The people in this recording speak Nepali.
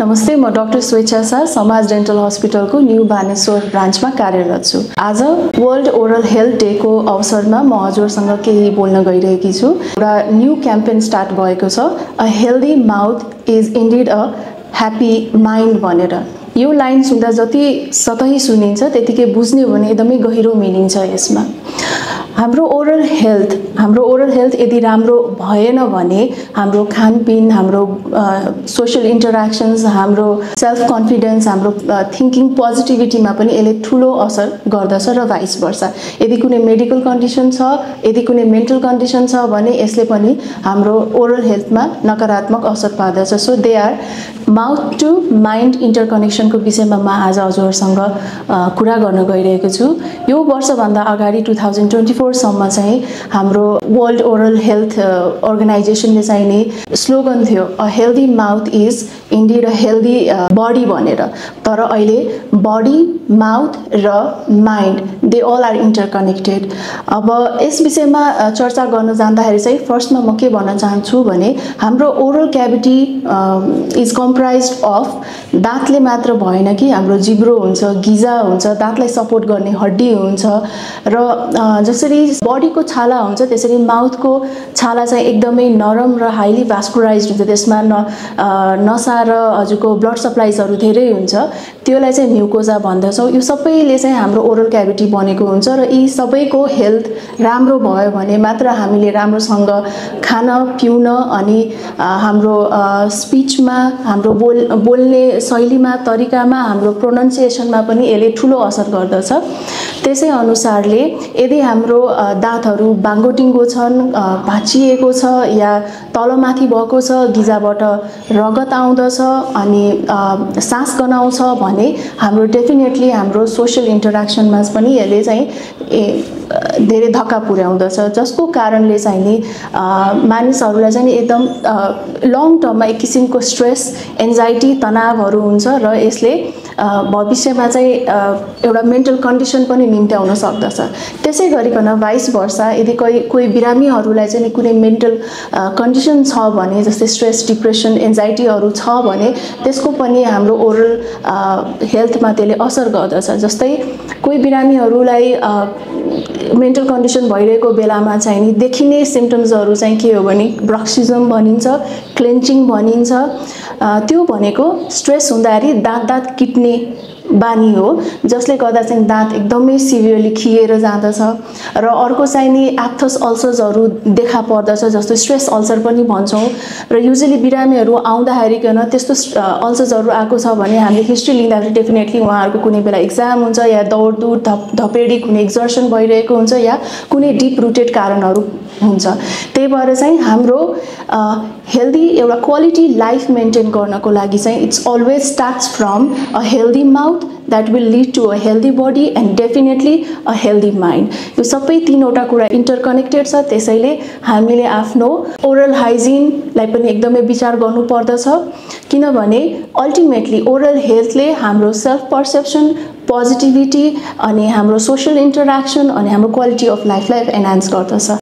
नमस्ते, म डाक्टर स्वेच्छा शाह समाज डेन्टल हस्पिटलको न्यू बानेश्वर ब्रान्चमा कार्यरत छु। आज वर्ल्ड ओरल हेल्थ डेको अवसरमा म हजुरसँग केही बोल्न गइरहेकी छु। एउटा न्यू क्याम्पेन स्टार्ट भएको छ, a healthy mouth is indeed a happy mind भनेर। यो लाइन सुन्दा जति सतही सुनिन्छ त्यतिकै बुझ्ने हो भने एकदमै गहिरो मिनिङ छ यसमा। हाम्रो ओरल हेल्थ यदि राम्रो भएन भने हाम्रो खानपिन, हाम्रो सोशल इन्टरेक्सन्स, हाम्रो सेल्फ कन्फिडेन्स, हाम्रो थिङ्किङ पोजिटिभिटीमा पनि यसले ठुलो असर गर्दछ र भाइस वर्सा। यदि कुनै मेडिकल कन्डिसन छ, यदि कुनै मेन्टल कन्डिसन छ भने यसले पनि हाम्रो ओरल हेल्थमा नकारात्मक असर पार्दछ। So they are mouth to mind इन्टरकनेक्सनको विषयमा म आज हजुरहरूसँग कुरा गर्न गइरहेको छु। यो वर्षभन्दा अगाडि 2024 सम्म चाहिँ हाम्रो वर्ल्ड ओरल हेल्थ अर्गनाइजेसनले चाहिँ नि स्लोगन थियो, a healthy mouth is indeed a healthy body भनेर। तर अहिले बडी, माउथ र mind they all are interconnected. अब यस विषयमा चर्चा गर्न जाँदाखेरि चाहिँ फर्स्टमा म के भन्न चाहन्छु भने हाम्रो ओरल क्याभिटी इज कम्प्राइज्ड अफ दाँतले मात्र भएन कि हाम्रो जिब्रो हुन्छ, गिजा हुन्छ, दाँतलाई सपोर्ट गर्ने हड्डी हुन्छ र जसरी बडीको छाला हुन्छ त्यसरी माउथको छाला चाहिँ एकदमै नरम र हाइली भास्कुलाइज्ड हुन्छ। त्यसमा नसा र हजुरको ब्लड सप्लाइजहरू धेरै हुन्छ, त्यसलाई चाहिँ म्युकोजा भन्दछौँ। यो सबैले चाहिँ हाम्रो ओरल क्याभिटी बनेको हुन्छ र यी सबैको हेल्थ राम्रो भयो भने मात्र हामीले राम्रोसँग खान पिउन अनि हाम्रो स्पिचमा, हाम्रो बोल्ने शैलीमा, तरिकामा, हाम्रो प्रोनाउन्सिएसनमा पनि यसले ठुलो असर गर्दछ। त्यसै अनुसारले यदि हाम्रो दाँतहरू बाङ्गोटिङ्गो छन्, भाँचिएको छ या तलमाथि भएको छ, गिजाबाट रगत आउँदछ अनि सास गनाउँछ भने हाम्रो डेफिनेटली हाम्रो सोसल इन्टरेक्सनमा पनि यसले चाहिँ धेरै धक्का पुर्याउँदछ, जसको कारणले चाहिँ नि मानिसहरूलाई चाहिँ एकदम लङ टर्ममा एक किसिमको स्ट्रेस, एन्जाइटी, तनावहरू हुन्छ र यसले भविष्यमा चाहिँ एउटा मेन्टल कन्डिसन पनि निम्त्याउन सक्दछ। त्यसै गरिकन भाइस वर्सा यदि कोही बिरामीहरूलाई चाहिँ कुनै मेन्टल कन्डिसन छ भने, जस्तै स्ट्रेस, डिप्रेसन, एन्जाइटीहरू छ भने त्यसको पनि हाम्रो ओरल हेल्थमा त्यसले असर गर्दछ। जस्तै कोही बिरामीहरूलाई मेन्टल कन्डिसन भइरहेको बेलामा चाहिँ नि देखिने सिम्टम्सहरू चाहिँ के हो भने ब्रक्सिजम भनिन्छ, क्लेन्चिङ भनिन्छ। त्यो भनेको स्ट्रेस हुँदाखेरि दाँत किट्ने बानी हो, जसले गर्दा चाहिँ दाँत एकदमै सिभियरली खिएर जाँदछ। र अर्को चाहिँ नि एप्थस अल्सर्सहरू देखा पर्दछ, जस्तो स्ट्रेस अल्सर पनि भन्छौँ। र युजली बिरामीहरू आउँदाखेरिकन त्यस्तो अल्सर्सहरू आएको छ भने हामीले हिस्ट्री लिँदाखेरि डेफिनेटली उहाँहरूको कुनै बेला एक्जाम हुन्छ या दौडदुड धपेडी कुनै एक्जर्सन भइरहेको हुन्छ या कुनै डिप रुटेड कारणहरू हुन्छ। त्यही भएर चाहिँ हाम्रो हेल्दी एउटा क्वालिटी लाइफ मेन्टेन गर्नको लागि चाहिँ it's always starts from a healthy mouth that will lead to a healthy body and definitely a healthy mind। यो सबै तीनवटा कुरा इन्टरकनेक्टेड छ। त्यसैले हामीले आफ्नो ओरल हाइजिनलाई पनि एकदमै विचार गर्नुपर्दछ, किनभने अल्टिमेटली ओरल हेल्थले हाम्रो सेल्फ पर्सेप्सन, पोजिटिभिटी अनि हाम्रो सोसल इन्टरेक्सन अनि हाम्रो क्वालिटी अफ लाइफलाई एनहान्स गर्दछ।